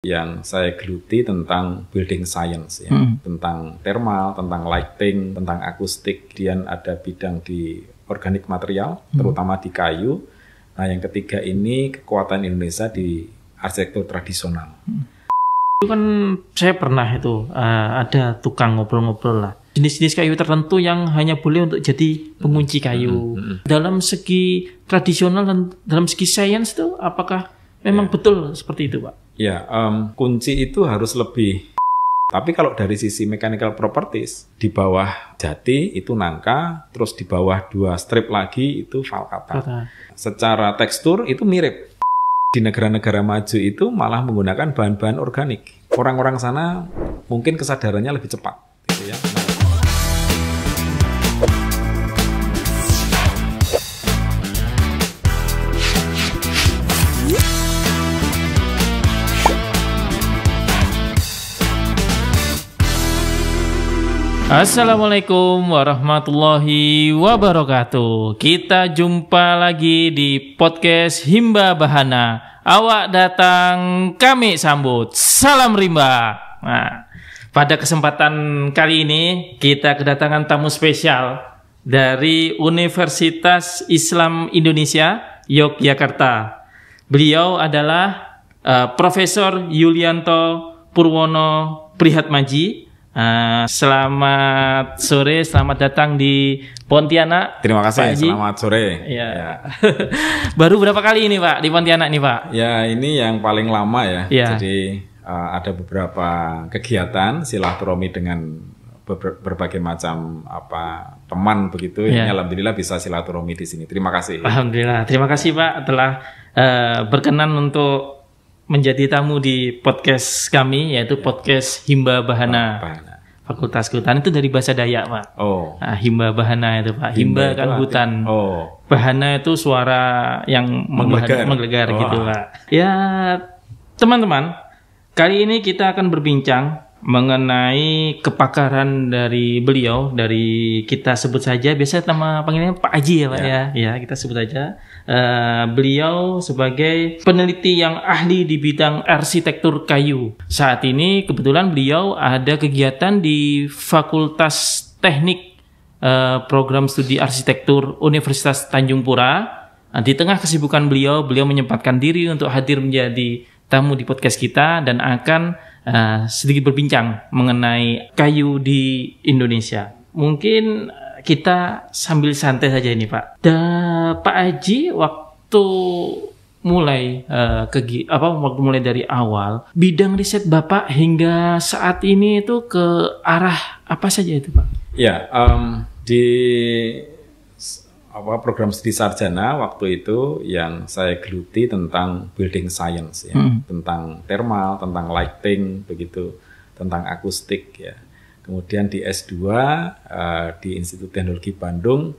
yang saya geluti tentang building science ya, tentang thermal, tentang lighting, tentang akustik. Kemudian ada bidang di organik material, terutama di kayu. Nah, yang ketiga ini kekuatan Indonesia di arsitektur tradisional. Itu kan saya pernah itu ada tukang ngobrol-ngobrol lah. Jenis-jenis kayu tertentu yang hanya boleh untuk jadi pengunci kayu. Dalam segi tradisional dan dalam segi sains itu apakah memang betul seperti itu, Pak? Ya, kunci itu harus lebih. Tapi kalau dari sisi mechanical properties, di bawah jati itu nangka, terus di bawah 2 strip lagi itu falcata. Secara tekstur itu mirip. Di negara-negara maju itu malah menggunakan bahan-bahan organik. Orang-orang sana mungkin kesadarannya lebih cepat, gitu ya. Assalamualaikum warahmatullahi wabarakatuh. Kita jumpa lagi di podcast Himba Bahana. Awak datang, kami sambut. Salam rimba. Nah, pada kesempatan kali ini kita kedatangan tamu spesial dari Universitas Islam Indonesia Yogyakarta. Beliau adalah Profesor Yulianto Purwono Prihatmaji. Selamat sore, selamat datang di Pontianak. Terima kasih, selamat sore. Ya. Baru berapa kali ini Pak di Pontianak nih Pak? Ya, ini yang paling lama ya. Jadi ada beberapa kegiatan silaturahmi dengan berbagai macam teman begitu. Ini alhamdulillah bisa silaturahmi di sini. Terima kasih. Alhamdulillah, terima kasih Pak telah berkenan untuk menjadi tamu di podcast kami, yaitu podcast Himba Bahana. Fakultas Kehutanan itu dari bahasa Dayak, Pak. Himba Bahana itu, Pak. Himba kan hutan. Bahana itu suara yang menggelegar gitu, Pak. Ya, teman-teman, kali ini kita akan berbincang mengenai kepakaran dari beliau, dari kita sebut saja, biasanya nama panggilannya Pak Aji ya Pak ya, kita sebut saja. Beliau sebagai peneliti yang ahli di bidang arsitektur kayu. Saat ini kebetulan beliau ada kegiatan di Fakultas Teknik Program Studi Arsitektur Universitas Tanjung Pura. Di tengah kesibukan beliau menyempatkan diri untuk hadir menjadi tamu di podcast kita dan akan sedikit berbincang mengenai kayu di Indonesia. Mungkin kita sambil santai saja ini Pak. Pak Aji waktu mulai waktu mulai dari awal bidang riset Bapak hingga saat ini itu ke arah apa saja itu Pak? Ya, di program studi sarjana waktu itu yang saya geluti tentang building science ya, tentang thermal, tentang lighting begitu, tentang akustik ya. Kemudian di S2 di Institut Teknologi Bandung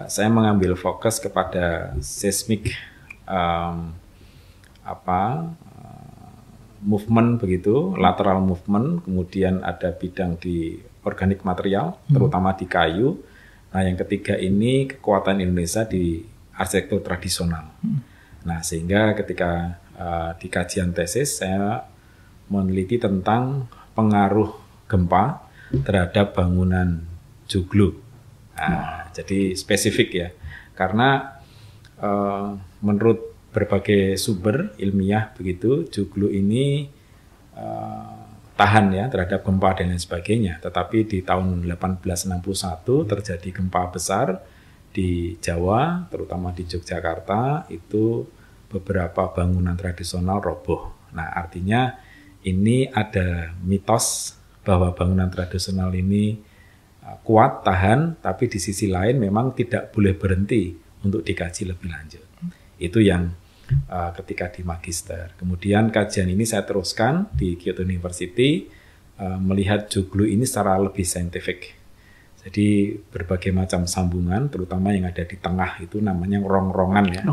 saya mengambil fokus kepada seismic movement begitu, lateral movement, kemudian ada bidang di organik material, terutama di kayu. Nah, yang ketiga ini kekuatan Indonesia di arsitektur tradisional. Nah, sehingga ketika di kajian tesis saya meneliti tentang pengaruh gempa terhadap bangunan joglo. Nah, jadi spesifik ya, karena menurut berbagai sumber ilmiah begitu, joglo ini tahan ya terhadap gempa dan lain sebagainya. Tetapi di tahun 1861 terjadi gempa besar di Jawa, terutama di Yogyakarta, itu beberapa bangunan tradisional roboh. Nah, artinya ini ada mitos bahwa bangunan tradisional ini kuat, tahan, tapi di sisi lain memang tidak boleh berhenti untuk dikaji lebih lanjut. Itu yang ketika di magister. Kemudian kajian ini saya teruskan di Kyoto University, melihat joglo ini secara lebih saintifik. Jadi berbagai macam sambungan, terutama yang ada di tengah itu namanya rong-rongan ya.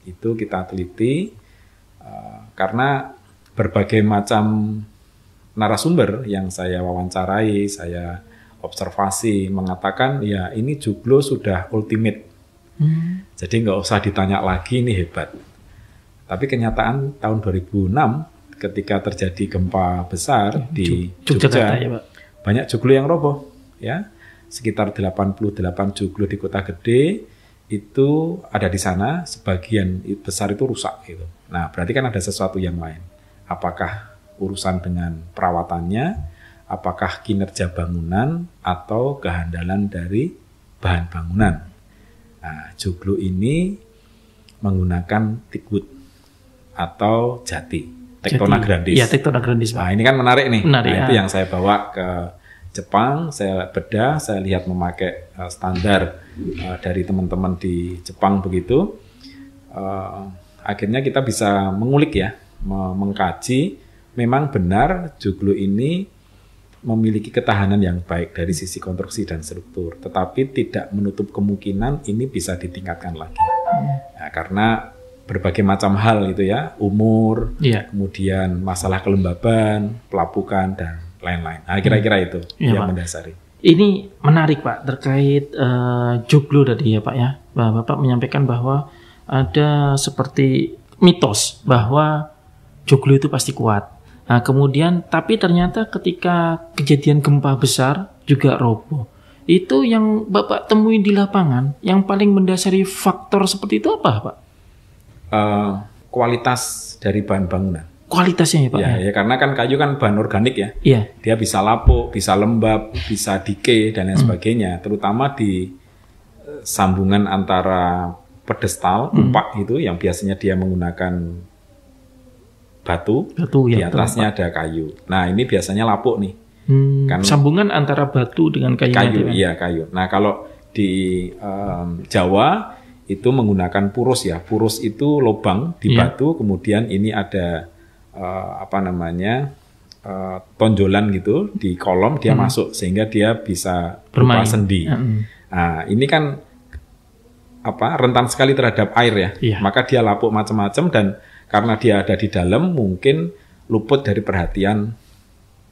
Itu kita teliti karena berbagai macam narasumber yang saya wawancarai, saya observasi mengatakan ya ini joglo sudah ultimate. Jadi nggak usah ditanya lagi, ini hebat. Tapi kenyataan tahun 2006 ketika terjadi gempa besar di Jogja ya, Pak. Banyak joglo yang roboh ya. Sekitar 88 joglo di Kota Gede itu ada di sana, sebagian besar itu rusak gitu. Nah, berarti kan ada sesuatu yang lain. Apakah urusan dengan perawatannya, apakah kinerja bangunan atau kehandalan dari bahan bangunan. Nah, joglo ini menggunakan teakwood atau jati, Tectona grandis. Iya, Tectona grandis. Nah, ini kan menarik nih. Menarik, Itu yang saya bawa ke Jepang, saya bedah, saya lihat memakai standar dari teman-teman di Jepang begitu. Akhirnya kita bisa mengulik ya, mengkaji, memang benar joglo ini memiliki ketahanan yang baik dari sisi konstruksi dan struktur, tetapi tidak menutup kemungkinan ini bisa ditingkatkan lagi. Nah, karena berbagai macam hal itu ya, umur, kemudian masalah kelembaban, pelapukan dan lain-lain. Nah, kira-kira itu yang Pak mendasari. Ini menarik Pak terkait joglo tadi ya Pak ya. Bapak menyampaikan bahwa ada seperti mitos bahwa joglo itu pasti kuat. Nah, kemudian tapi ternyata ketika kejadian gempa besar juga roboh. Itu yang Bapak temui di lapangan, yang paling mendasari faktor seperti itu apa Pak? Kualitas dari bahan bangunan. Kualitasnya ya Pak? Ya, karena kan kayu kan bahan organik ya. Iya. Dia bisa lapuk, bisa lembab, bisa decay dan lain sebagainya. Terutama di sambungan antara pedestal, umpak itu yang biasanya dia menggunakan batu di atasnya ada kayu. Nah, ini biasanya lapuk nih. Kan sambungan antara batu dengan kayu. Kayu, iya kayu. Nah, kalau di Jawa itu menggunakan purus ya. Purus itu lubang di batu, kemudian ini ada tonjolan gitu di kolom, dia masuk sehingga dia bisa berupa sendi. Nah, ini kan rentan sekali terhadap air ya. Maka dia lapuk macam-macam dan karena dia ada di dalam, mungkin luput dari perhatian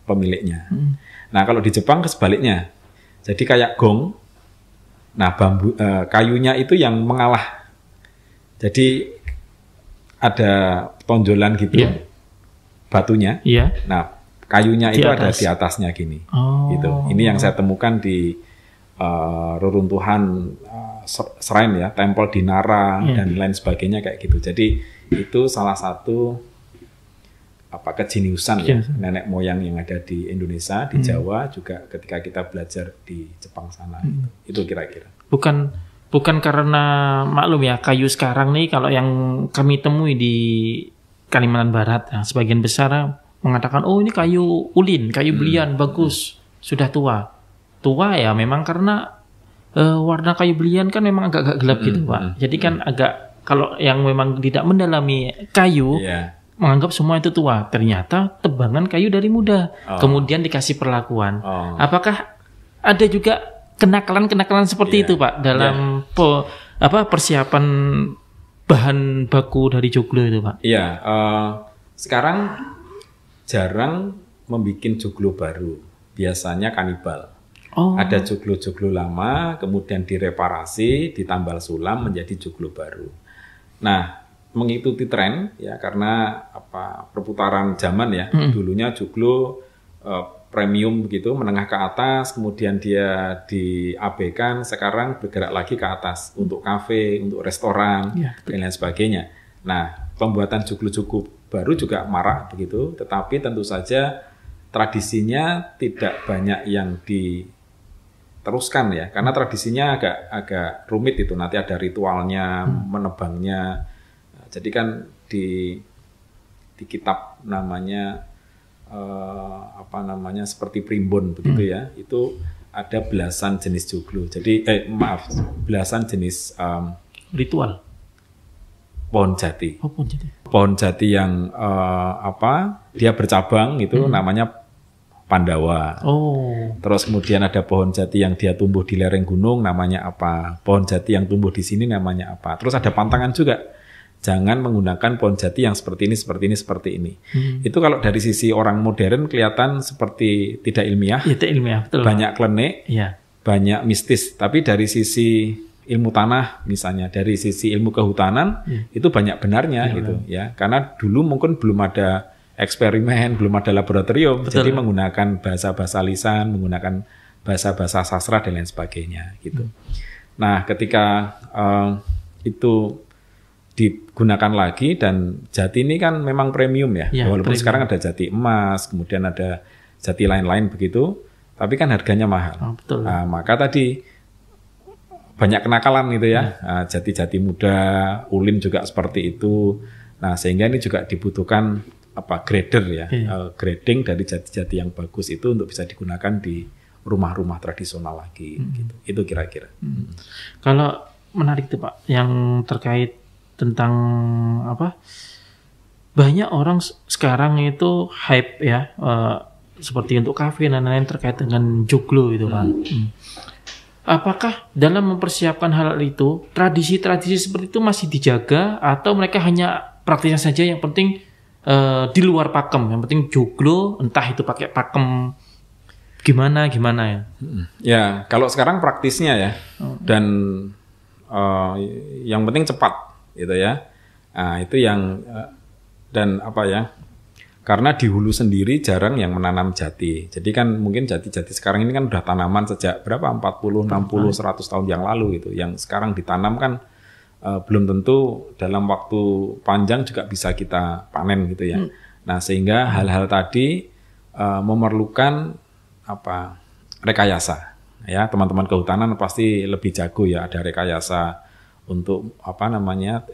pemiliknya. Nah, kalau di Jepang sebaliknya. Jadi kayak gong. Nah, kayunya itu yang mengalah. Jadi ada tonjolan gitu, batunya. Nah, kayunya itu ada di atasnya gini. Gitu. Ini yang saya temukan di reruntuhan shrine ya, tempel di Nara dan lain sebagainya kayak gitu. Jadi itu salah satu kejeniusan ya nenek moyang yang ada di Indonesia, di Jawa juga ketika kita belajar di Jepang sana. Itu kira-kira. Bukan karena maklum ya, kayu sekarang nih kalau yang kami temui di Kalimantan Barat, sebagian besar mengatakan ini kayu ulin, kayu belian bagus, sudah tua. Tua ya memang karena warna kayu belian kan memang agak gelap gitu Pak. Jadi kan agak, kalau yang memang tidak mendalami kayu, menganggap semua itu tua. Ternyata tebangan kayu dari muda. Kemudian dikasih perlakuan. Apakah ada juga kenakalan-kenakalan seperti itu Pak dalam persiapan bahan baku dari joglo itu Pak? Iya, sekarang jarang membuat joglo baru. Biasanya kanibal. Ada joglo-joglo lama, kemudian direparasi, ditambal sulam menjadi joglo baru. Nah, mengikuti tren ya, karena perputaran zaman ya. Dulunya joglo premium begitu, menengah ke atas, kemudian dia diabaikan, sekarang bergerak lagi ke atas untuk kafe, untuk restoran dan lain sebagainya. Nah, pembuatan joglo-joglo baru juga marak begitu, tetapi tentu saja tradisinya tidak banyak yang diteruskan ya, karena tradisinya agak rumit itu, nanti ada ritualnya, menebangnya. Jadi kan di kitab namanya seperti primbon begitu ya, itu ada belasan jenis joglo. Jadi belasan jenis ritual pohon jati. Pohon jati yang dia bercabang itu namanya Pandawa. Terus kemudian ada pohon jati yang dia tumbuh di lereng gunung, namanya apa? Pohon jati yang tumbuh di sini namanya apa? Terus ada pantangan juga. Jangan menggunakan pohon jati yang seperti ini. Itu kalau dari sisi orang modern kelihatan seperti tidak ilmiah. Tidak ilmiah, betul. Banyak klenik, banyak mistis. Tapi dari sisi ilmu tanah misalnya, dari sisi ilmu kehutanan itu banyak benarnya gitu ya. Karena dulu mungkin belum ada eksperimen, belum ada laboratorium. Betul. Jadi menggunakan bahasa-bahasa lisan, menggunakan bahasa-bahasa sastra dan lain sebagainya gitu. Nah, ketika itu digunakan lagi, dan jati ini kan memang premium ya, walaupun premium. Sekarang ada jati emas, kemudian ada jati lain-lain begitu, tapi kan harganya mahal. Betul. Nah, maka tadi banyak kenakalan gitu ya, jati-jati muda, ulin juga seperti itu. Nah, sehingga ini juga dibutuhkan grader ya, grading dari jati-jati yang bagus itu untuk bisa digunakan di rumah-rumah tradisional lagi. Gitu. Itu kira-kira. Kalau menarik tuh Pak, yang terkait tentang banyak orang sekarang itu hype ya, seperti untuk kafe dan lain-lain terkait dengan joglo itu Pak. Apakah dalam mempersiapkan hal itu, tradisi-tradisi seperti itu masih dijaga, atau mereka hanya praktisnya saja, yang penting di luar pakem, yang penting joglo, entah itu pakai pakem gimana ya? Ya, kalau sekarang praktisnya ya, dan yang penting cepat gitu ya. Nah, itu yang dan karena di hulu sendiri jarang yang menanam jati. Jadi kan mungkin jati-jati sekarang ini kan udah tanaman sejak berapa? 40, 60, 100 tahun yang lalu gitu. Yang sekarang ditanam kan belum tentu dalam waktu panjang juga bisa kita panen gitu ya. Nah, sehingga hal-hal tadi memerlukan rekayasa. Ya, teman-teman kehutanan pasti lebih jago ya, ada rekayasa untuk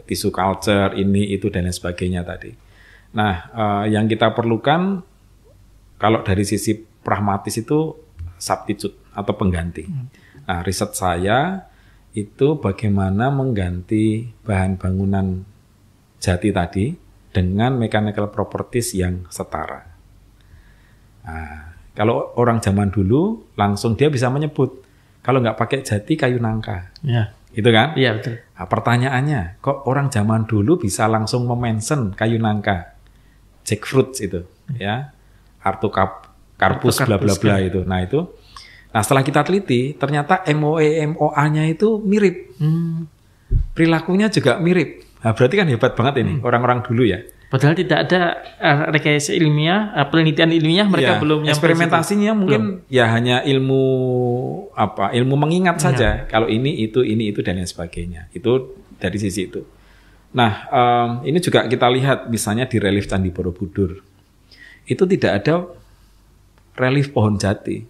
tisu culture ini itu dan lain sebagainya tadi. Nah, yang kita perlukan kalau dari sisi pragmatis itu substitute atau pengganti. Nah, riset saya itu bagaimana mengganti bahan bangunan jati tadi dengan mechanical properties yang setara. Nah, kalau orang zaman dulu langsung dia bisa menyebut kalau nggak pakai jati kayu nangka. Ya. Gitu kan? Iya, betul. Nah, pertanyaannya, kok orang zaman dulu bisa langsung memention kayu nangka? Jackfruit itu, ya, Artocarpus bla bla bla itu. Nah itu, setelah kita teliti, ternyata MOA-nya itu mirip, perilakunya juga mirip. Nah, berarti kan hebat banget ini orang-orang dulu ya. Padahal tidak ada rekayasa ilmiah, penelitian ilmiah mereka belum. Eksperimentasinya mungkin ya hanya ilmu mengingat saja. Kalau ini itu dan lain sebagainya. Itu dari sisi itu. Nah, ini juga kita lihat misalnya di relief Candi Borobudur. Itu tidak ada relief pohon jati.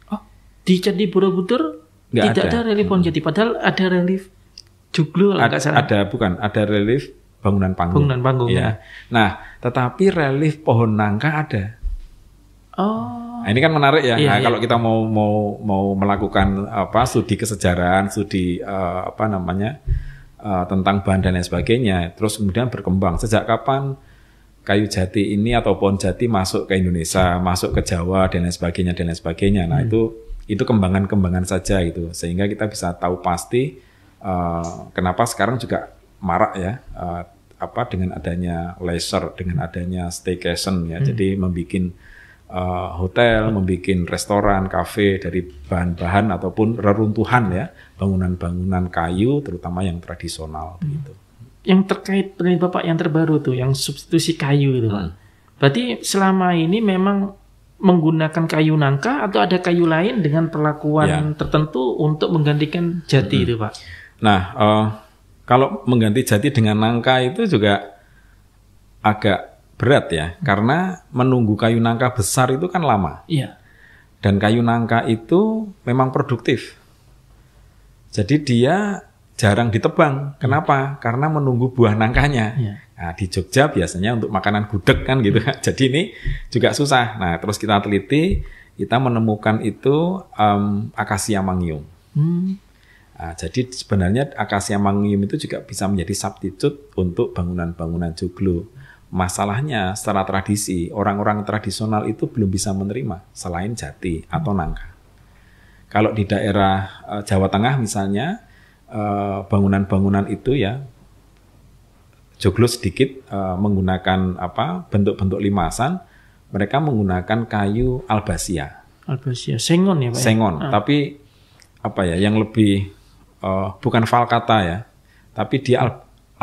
Oh, di Candi Borobudur tidak ada relief pohon jati, padahal ada relief joglo. Ada relief bangunan panggung. Ya. Nah, tetapi relief pohon nangka ada. Oh. Nah, ini kan menarik ya. Kalau kita mau melakukan studi kesejarahan, studi tentang bahan dan lain sebagainya, terus kemudian berkembang sejak kapan kayu jati ini atau pohon jati masuk ke Indonesia, masuk ke Jawa dan lain sebagainya. Nah, itu kembangan-kembangan saja itu, sehingga kita bisa tahu pasti kenapa sekarang juga marak ya dengan adanya leisure, dengan adanya staycation ya. Jadi membikin hotel, membikin restoran, kafe dari bahan-bahan ataupun reruntuhan ya, bangunan-bangunan kayu terutama yang tradisional gitu. Yang terkait penelitian Bapak yang terbaru tuh, yang substitusi kayu itu Pak. Berarti selama ini memang menggunakan kayu nangka atau ada kayu lain dengan perlakuan tertentu untuk menggantikan jati itu Pak? Nah, kalau mengganti jati dengan nangka itu juga agak berat ya, karena menunggu kayu nangka besar itu kan lama. Iya. Dan kayu nangka itu memang produktif. Jadi dia jarang ditebang. Kenapa? Karena menunggu buah nangkanya. Iya. Nah, di Jogja biasanya untuk makanan gudeg kan gitu. Jadi ini juga susah. Nah, terus kita teliti, kita menemukan itu Acacia mangium. Nah, jadi sebenarnya Acacia mangium itu juga bisa menjadi substitute untuk bangunan-bangunan joglo. Masalahnya secara tradisi, orang-orang tradisional itu belum bisa menerima selain jati atau nangka. Kalau di daerah Jawa Tengah misalnya, bangunan-bangunan itu ya, joglo sedikit menggunakan bentuk-bentuk limasan, mereka menggunakan kayu albasia. Albasia, sengon ya Pak? Sengon, tapi yang lebih, bukan falcata ya, tapi dia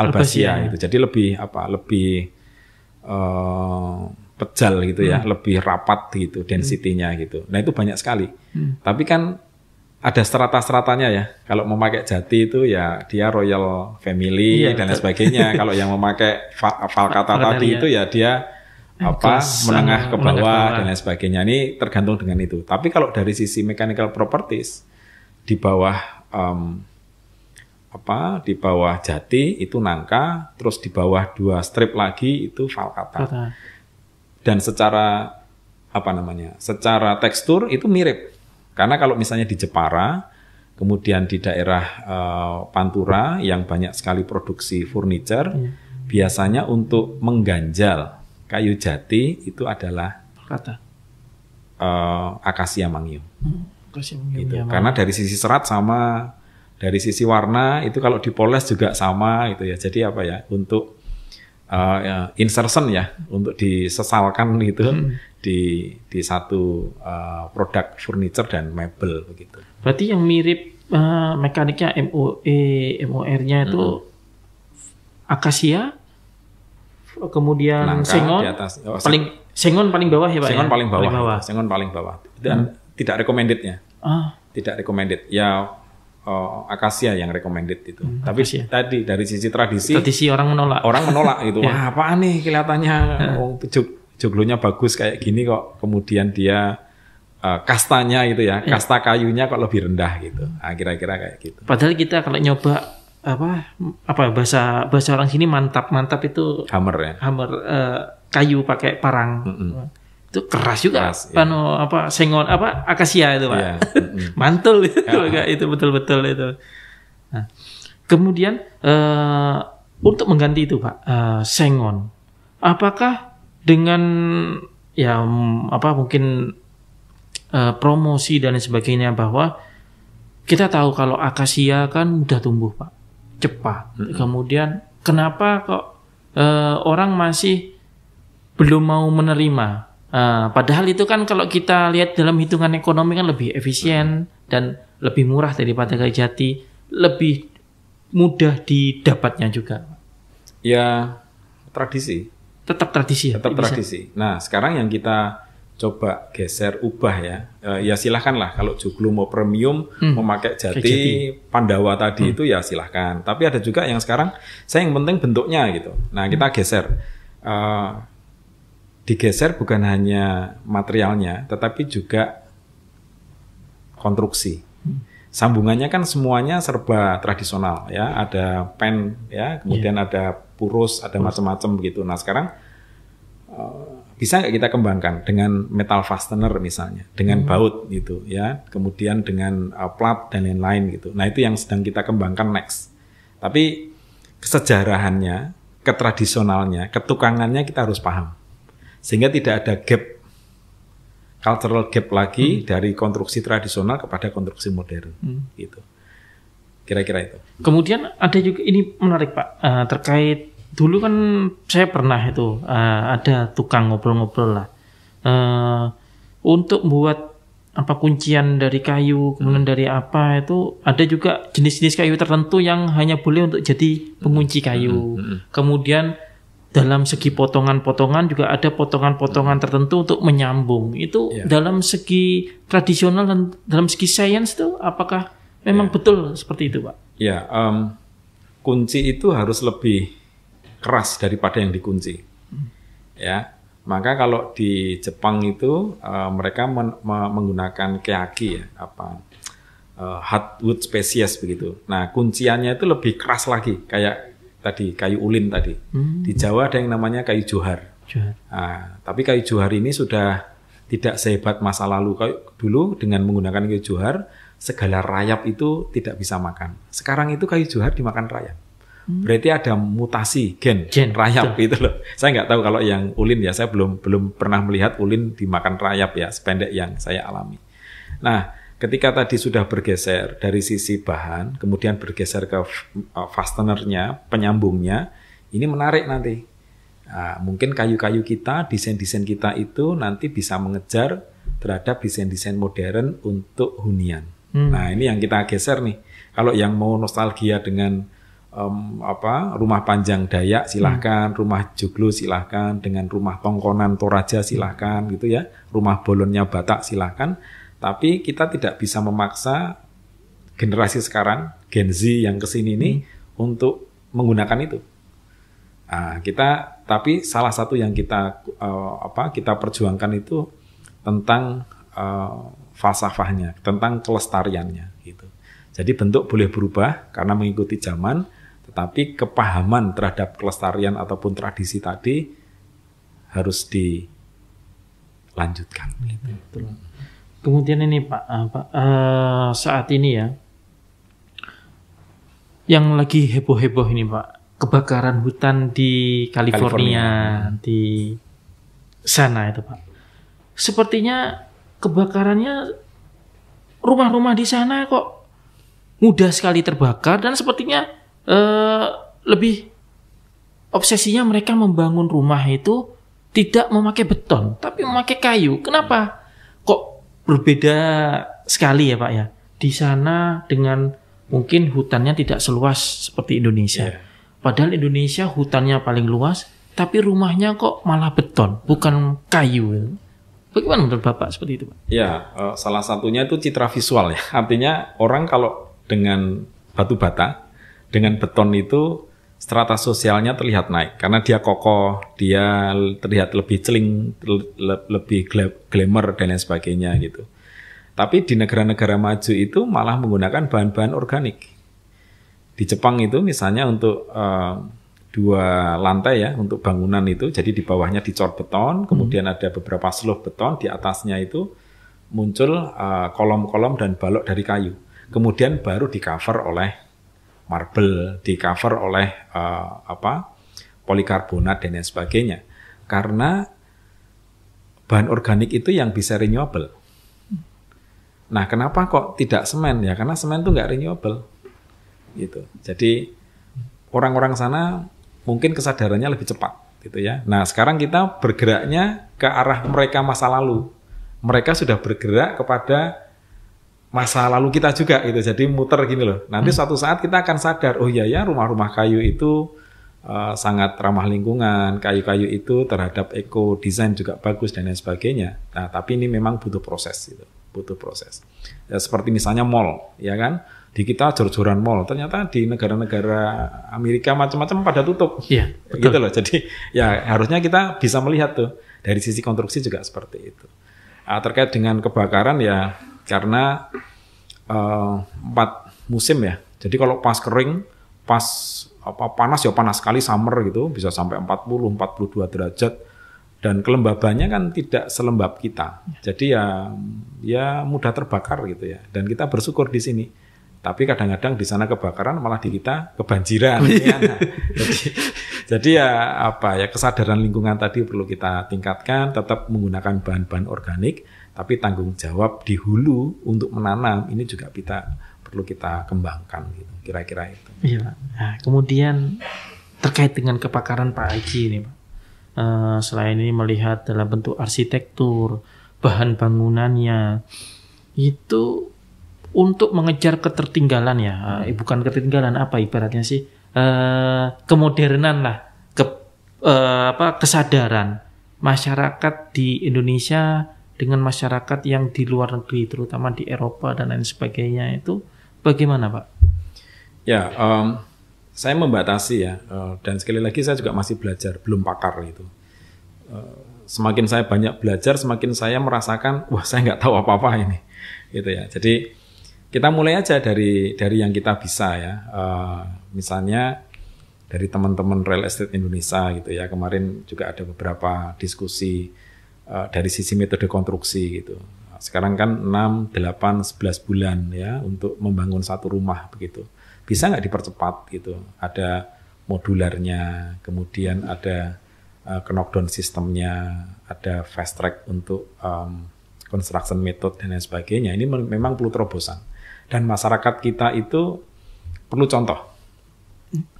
albasia itu. Jadi lebih pejal gitu ya, lebih rapat gitu density-nya gitu. Nah itu banyak sekali. Tapi kan ada strata-stratanya ya. Kalau memakai jati itu ya dia royal family dan lain sebagainya. Kalau yang memakai Valcata tadi itu ya dia menengah ke bawah dan lain sebagainya. Ini tergantung dengan itu. Tapi kalau dari sisi mechanical properties di bawah di bawah jati itu nangka, terus di bawah 2 strip lagi itu Valcata. Dan secara secara tekstur itu mirip. Karena kalau misalnya di Jepara, kemudian di daerah Pantura yang banyak sekali produksi furniture, biasanya untuk mengganjal kayu jati itu adalah akasia mangyup. Gitu. Karena dari sisi serat sama, dari sisi warna itu kalau dipoles juga sama gitu ya. Jadi untuk insertion ya, untuk disesalkan gitu di satu produk furniture dan mebel begitu. Berarti yang mirip mekaniknya MOR-nya itu akasia, kemudian nangka, sengon di atas. Sengon paling bawah ya Pak? Sengon paling bawah. Sengon paling bawah. Dan tidak recommended-nya. Tidak recommended. Ya akasia yang recommended itu. Tapi tadi dari sisi tradisi orang menolak gitu. Wah, apaan nih kelihatannya joglonya bagus kayak gini kok kemudian dia kastanya gitu ya. Kasta kayunya kok lebih rendah gitu. Nah, kira-kira kayak gitu. Padahal kita kalau nyoba bahasa orang sini mantap itu hammer kayu pakai parang. Itu keras juga sengon akasia itu Pak. Mantul itu itu betul-betul itu. Nah, kemudian untuk mengganti itu Pak sengon, apakah dengan mungkin promosi dan sebagainya, bahwa kita tahu kalau akasia kan mudah tumbuh Pak, cepat. Kemudian kenapa kok orang masih belum mau menerima? Padahal itu kan kalau kita lihat dalam hitungan ekonomi kan lebih efisien dan lebih murah daripada kayu jati, lebih mudah didapatnya juga. Ya tradisi. Tetap tradisi. Tetap tradisi. Nah sekarang yang kita coba ubah ya silahkanlah kalau joglo mau premium memakai jati Pandawa tadi itu ya silahkan. Tapi ada juga yang sekarang yang penting bentuknya gitu. Nah kita geser. Digeser bukan hanya materialnya, tetapi juga konstruksi. Sambungannya kan semuanya serba tradisional ya, ada pen ya, kemudian ada purus, ada macam-macam begitu. Nah sekarang bisa nggak kita kembangkan dengan metal fastener misalnya, dengan baut gitu ya, kemudian dengan plat dan lain-lain gitu. Nah itu yang sedang kita kembangkan next. Tapi kesejarahannya, ketradisionalnya, ketukangannya kita harus paham. Sehingga tidak ada cultural gap lagi dari konstruksi tradisional kepada konstruksi modern, gitu. Kira-kira itu. Kemudian ada juga ini menarik Pak, terkait dulu kan saya pernah itu ada tukang ngobrol-ngobrol lah untuk buat kuncian dari kayu, kemudian dari itu ada juga jenis-jenis kayu tertentu yang hanya boleh untuk jadi pengunci kayu. Kemudian dalam segi potongan-potongan juga ada potongan-potongan tertentu untuk menyambung. Itu dalam segi tradisional dan dalam segi sains itu apakah memang betul seperti itu Pak? Ya, kunci itu harus lebih keras daripada yang dikunci. Ya, maka kalau di Jepang itu mereka menggunakan keaki ya, hardwood species begitu. Nah, kunciannya itu lebih keras lagi kayak tadi kayu ulin tadi. Di Jawa ada yang namanya kayu johar. Nah, tapi kayu johar ini sudah tidak sehebat masa lalu. Dulu dengan menggunakan kayu johar, segala rayap itu tidak bisa makan. Sekarang itu kayu johar dimakan rayap. Berarti ada mutasi gen rayap itu loh. Saya nggak tahu kalau yang ulin ya, saya belum pernah melihat ulin dimakan rayap ya, sependek yang saya alami. Nah, ketika tadi sudah bergeser dari sisi bahan, kemudian bergeser ke fastenernya, penyambungnya, ini menarik nanti. Nah, mungkin kayu-kayu kita, desain-desain kita itu nanti bisa mengejar terhadap desain-desain modern untuk hunian. Nah, ini yang kita geser nih. Kalau yang mau nostalgia dengan rumah panjang Dayak silahkan, rumah Joglo silahkan, dengan rumah Tongkonan Toraja silahkan gitu ya, rumah Bolonnya Batak silahkan. Tapi kita tidak bisa memaksa generasi sekarang, Gen Z yang kesini ini untuk menggunakan itu. Nah, tapi salah satu yang kita kita perjuangkan itu tentang falsafahnya, tentang kelestariannya gitu. Jadi bentuk boleh berubah karena mengikuti zaman, tetapi kepahaman terhadap kelestarian ataupun tradisi tadi harus dilanjutkan. Betul. Kemudian ini Pak, saat ini ya, yang lagi heboh-heboh ini Pak, kebakaran hutan di California. Di sana itu Pak. Sepertinya kebakarannya rumah-rumah di sana kok mudah sekali terbakar, dan sepertinya lebih obsesinya mereka membangun rumah itu tidak memakai beton tapi memakai kayu. Kenapa kok berbeda sekali ya Pak ya? Di sana dengan mungkin hutannya tidak seluas seperti Indonesia. Padahal Indonesia hutannya paling luas, tapi rumahnya kok malah beton, bukan kayu. Bagaimana menurut Bapak seperti itu Pak? Ya, salah satunya itu citra visual ya. Artinya orang kalau dengan batu bata, dengan beton itu strata sosialnya terlihat naik karena dia kokoh, dia terlihat lebih celing, lebih glamour dan lain sebagainya gitu. Tapi di negara-negara maju itu malah menggunakan bahan-bahan organik. Di Jepang itu misalnya untuk 2 lantai ya untuk bangunan itu, jadi di bawahnya dicor beton, kemudian ada beberapa slope beton, di atasnya itu muncul kolom-kolom dan balok dari kayu. Kemudian baru di cover oleh marble, di cover oleh polikarbonat dan lain sebagainya. Karena bahan organik itu yang bisa renewable. Nah, kenapa kok tidak semen ya? Karena semen itu nggak renewable, gitu. Jadi orang-orang sana mungkin kesadarannya lebih cepat, gitu ya. Nah, sekarang kita bergeraknya ke arah mereka masa lalu. Mereka sudah bergerak kepada masa lalu kita juga gitu, jadi muter gini loh. Nanti suatu saat kita akan sadar, oh iya ya rumah-rumah kayu itu sangat ramah lingkungan, kayu-kayu itu terhadap eco design juga bagus dan lain sebagainya. Nah, tapi ini memang butuh proses gitu, butuh proses. Ya, seperti misalnya mall, ya kan? Di kita jor-joran mall, ternyata di negara-negara Amerika macam-macam pada tutup. Iya, gitu loh. Jadi ya harusnya kita bisa melihat tuh dari sisi konstruksi juga seperti itu. Terkait dengan kebakaran ya, karena 4 musim ya. Jadi kalau pas kering, pas panas ya panas sekali, summer gitu, bisa sampai 40-42 derajat. Dan kelembabannya kan tidak selembab kita. Jadi ya mudah terbakar gitu ya. Dan kita bersyukur di sini. Tapi kadang-kadang di sana kebakaran malah di kita kebanjiran. Ya. Jadi ya kesadaran lingkungan tadi perlu kita tingkatkan, tetap menggunakan bahan-bahan organik, tapi tanggung jawab di hulu untuk menanam ini juga perlu kita kembangkan gitu. Kira-kira itu. Iya. Nah, kemudian terkait dengan kebakaran Pak Haji ini Pak. Selain ini melihat dalam bentuk arsitektur, bahan bangunannya itu untuk mengejar ketertinggalan ya, bukan ketertinggalan apa ibaratnya sih, kemodernan lah, kesadaran masyarakat di Indonesia dengan masyarakat yang di luar negeri, terutama di Eropa dan lain sebagainya, itu bagaimana Pak? Ya, saya membatasi ya, dan sekali lagi saya juga masih belajar, belum pakar gitu. Semakin saya banyak belajar, semakin saya merasakan, wah saya nggak tahu apa-apa ini, gitu ya. Jadi kita mulai aja dari yang kita bisa ya. Misalnya dari teman-teman real estate Indonesia gitu ya. Kemarin juga ada beberapa diskusi dari sisi metode konstruksi gitu. Sekarang kan 6, 8, 11 bulan ya untuk membangun satu rumah begitu. Bisa nggak dipercepat gitu? Ada modularnya, kemudian ada knockdown sistemnya, ada fast track untuk construction method dan lain sebagainya. Ini memang perlu terobosan. Dan masyarakat kita itu perlu contoh.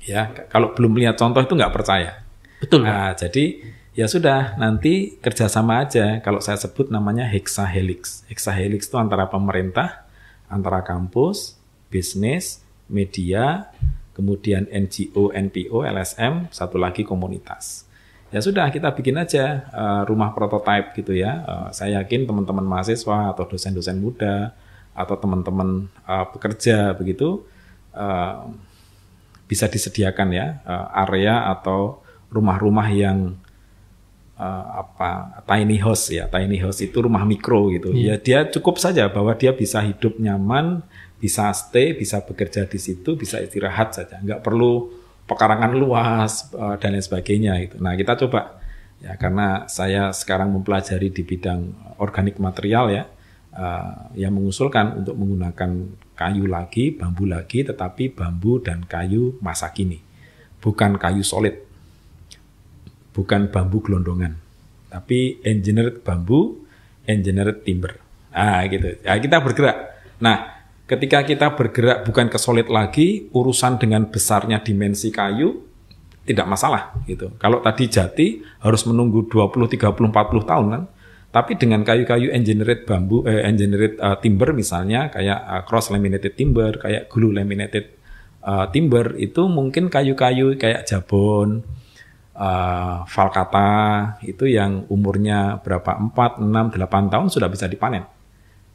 Ya, kalau belum lihat contoh itu nggak percaya. Betul. Nah, jadi ya sudah, nanti kerjasama aja. Kalau saya sebut namanya hexahelix. Hexahelix itu antara pemerintah, antara kampus, bisnis, media, kemudian NGO, NPO, LSM, satu lagi komunitas. Ya sudah, kita bikin aja rumah prototipe gitu ya. Saya yakin teman-teman mahasiswa atau dosen-dosen muda atau teman-teman pekerja begitu bisa disediakan ya area atau rumah-rumah yang tiny house ya. Tiny house itu rumah mikro gitu. Ya dia cukup saja bahwa dia bisa hidup nyaman, bisa stay, bisa bekerja di situ, bisa istirahat saja. Nggak perlu pekarangan luas dan lain sebagainya gitu. Nah, kita coba ya karena saya sekarang mempelajari di bidang organik material ya, yang mengusulkan untuk menggunakan kayu lagi, bambu lagi, tetapi bambu dan kayu masa kini. Bukan kayu solid. Bukan bambu gelondongan. Tapi engineered bambu, engineered timber. Nah, gitu. Ya, kita bergerak. Nah, ketika kita bergerak bukan ke solid lagi, urusan dengan besarnya dimensi kayu tidak masalah gitu. Kalau tadi jati harus menunggu 20, 30, 40 tahun kan. Tapi dengan kayu-kayu engineered bambu, engineered timber misalnya kayak cross laminated timber, kayak glue laminated timber itu mungkin kayu-kayu kayak jabon, Valcata itu yang umurnya berapa 4, 6, 8 tahun sudah bisa dipanen.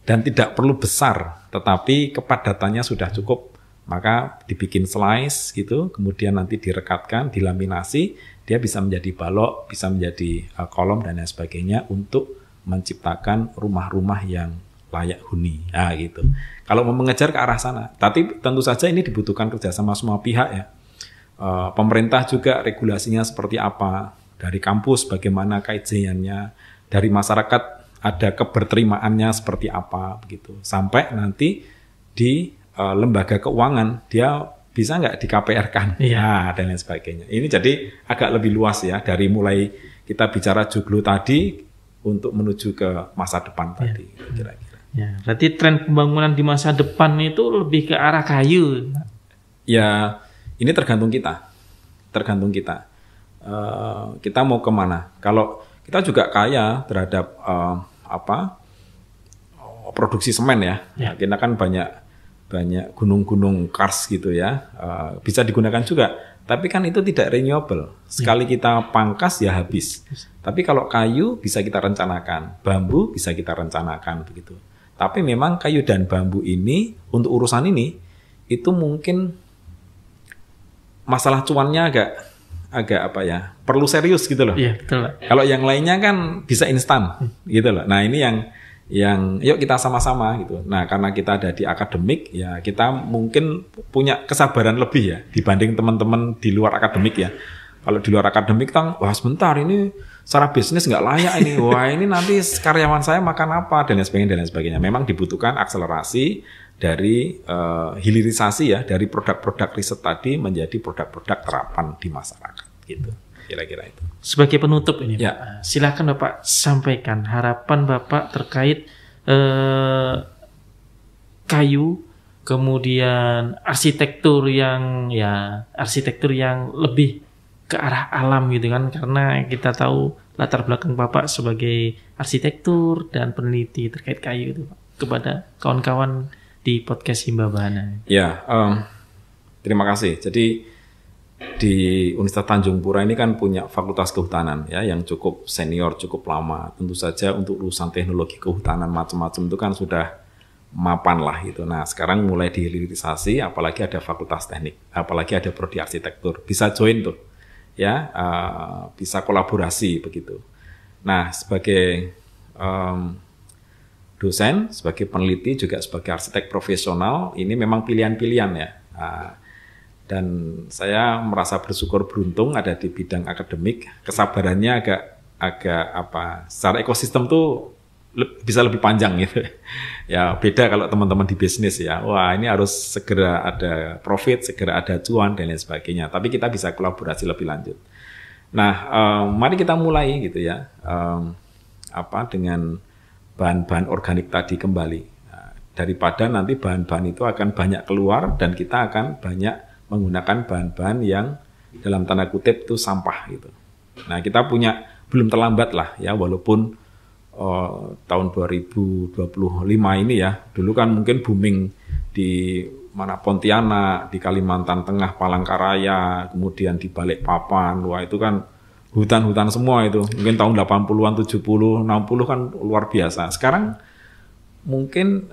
Dan tidak perlu besar, tetapi kepadatannya sudah cukup. Maka dibikin slice gitu, kemudian nanti direkatkan, dilaminasi, dia bisa menjadi balok, bisa menjadi kolom dan lain sebagainya untuk menciptakan rumah-rumah yang layak huni. Nah, gitu. Kalau mau mengejar ke arah sana, tapi tentu saja ini dibutuhkan kerjasama semua pihak ya. Pemerintah juga regulasinya seperti apa, dari kampus bagaimana kajiannya, dari masyarakat ada keberterimaannya seperti apa begitu, sampai nanti di lembaga keuangan dia bisa nggak di KPR-kan, dan lain sebagainya. Ini jadi agak lebih luas ya, dari mulai kita bicara joglo tadi untuk menuju ke masa depan tadi kira-kira. Ya, berarti tren pembangunan di masa depan itu lebih ke arah kayu. Ya, ini tergantung kita. Kita mau kemana? Kalau kita juga kaya terhadap produksi semen ya. Kita kan banyak gunung-gunung kars gitu ya. Bisa digunakan juga. Tapi kan itu tidak renewable. Sekali kita pangkas ya habis. Tapi kalau kayu bisa kita rencanakan, bambu bisa kita rencanakan begitu. Tapi memang kayu dan bambu ini untuk urusan ini itu mungkin masalah cuannya agak perlu serius gitu loh. Iya, betul. Kalau yang lainnya kan bisa instan gitu loh. Nah, ini yang yuk kita sama-sama gitu. Nah, karena kita ada di akademik ya kita mungkin punya kesabaran lebih ya dibanding teman-teman di luar akademik ya. Kalau di luar akademik kan wah sebentar ini secara bisnis nggak layak ini. Wah, ini nanti karyawan saya makan apa dan lain sebagainya. Memang dibutuhkan akselerasi dari hilirisasi ya dari produk-produk riset tadi menjadi produk-produk terapan di masyarakat gitu. Kira-kira itu. Sebagai penutup ini, ya. Silakan Bapak sampaikan harapan Bapak terkait kayu, kemudian arsitektur yang lebih ke arah alam gitu kan, karena kita tahu latar belakang Bapak sebagai arsitektur dan peneliti terkait kayu itu, Pak, kepada kawan-kawan di podcast Himba Bahana. Ya, terima kasih. Jadi di Universitas Tanjung Pura ini kan punya Fakultas Kehutanan ya yang cukup senior, cukup lama. Tentu saja untuk urusan teknologi kehutanan macam-macam itu kan sudah mapan lah gitu. Nah, sekarang mulai dihilirisasi, apalagi ada Fakultas Teknik, apalagi ada prodi arsitektur. Bisa join tuh. Ya, bisa kolaborasi begitu. Nah, sebagai dosen, sebagai peneliti, juga sebagai arsitek profesional, ini memang pilihan-pilihan ya. Dan saya merasa bersyukur beruntung ada di bidang akademik. Kesabarannya agak secara ekosistem tuh bisa lebih panjang gitu. Ya beda kalau teman-teman di bisnis ya. Wah ini harus segera ada profit, segera ada cuan dan lain sebagainya. Tapi kita bisa kolaborasi lebih lanjut. Nah, mari kita mulai gitu ya. Dengan bahan-bahan organik tadi kembali. Daripada nanti bahan-bahan itu akan banyak keluar dan kita akan banyak menggunakan bahan-bahan yang dalam tanda kutip itu sampah gitu. Nah kita belum terlambat lah ya walaupun tahun 2025 ini ya dulu kan mungkin booming di Pontianak, di Kalimantan Tengah, Palangkaraya, kemudian di Balikpapan, wah itu kan hutan-hutan semua itu. Mungkin tahun 80-an, 70, 60 kan luar biasa. Sekarang mungkin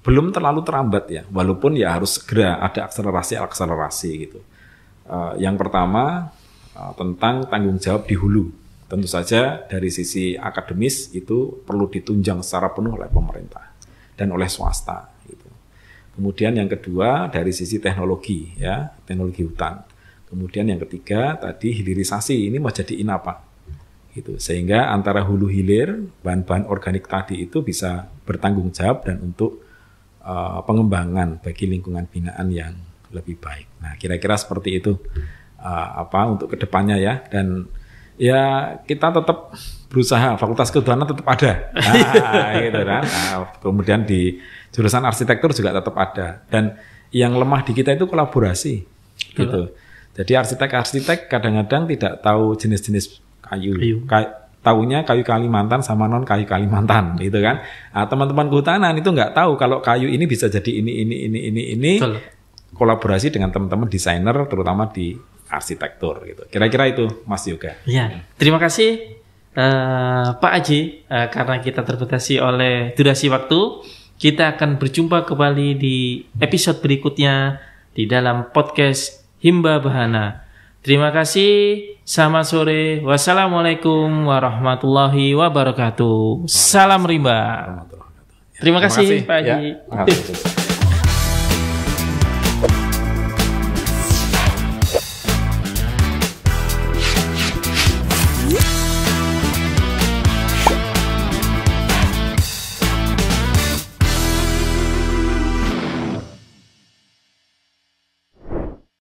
belum terlalu terambat ya, walaupun ya harus segera ada akselerasi gitu. Yang pertama tentang tanggung jawab di hulu. Tentu saja dari sisi akademis itu perlu ditunjang secara penuh oleh pemerintah dan oleh swasta. Gitu. Kemudian yang kedua dari sisi teknologi, ya teknologi hutan. Kemudian yang ketiga tadi hilirisasi ini mau jadiin apa? Gitu. Sehingga antara hulu hilir bahan-bahan organik tadi itu bisa bertanggung jawab dan untuk pengembangan bagi lingkungan binaan yang lebih baik. Nah kira-kira seperti itu untuk kedepannya ya. Dan ya kita tetap berusaha, Fakultas Kehutanan tetap ada, gitu kan. Kemudian di jurusan arsitektur juga tetap ada. Dan yang lemah di kita itu kolaborasi, gitu. Jadi arsitek-arsitek kadang-kadang tidak tahu jenis-jenis kayu. Tahunya kayu Kalimantan sama non kayu Kalimantan, gitu kan. Teman-teman kehutanan itu nggak tahu kalau kayu ini bisa jadi ini. Betul. Kolaborasi dengan teman-teman desainer, terutama di arsitektur gitu. Kira-kira itu Mas Yoga. Ya, terima kasih Pak Aji, karena kita terbatasi oleh durasi waktu. Kita akan berjumpa kembali di episode berikutnya di dalam podcast Himba Bahana. Terima kasih. Selamat sore. Wassalamualaikum warahmatullahi wabarakatuh. Salam rimba. Terima kasih Pak Aji. Ya.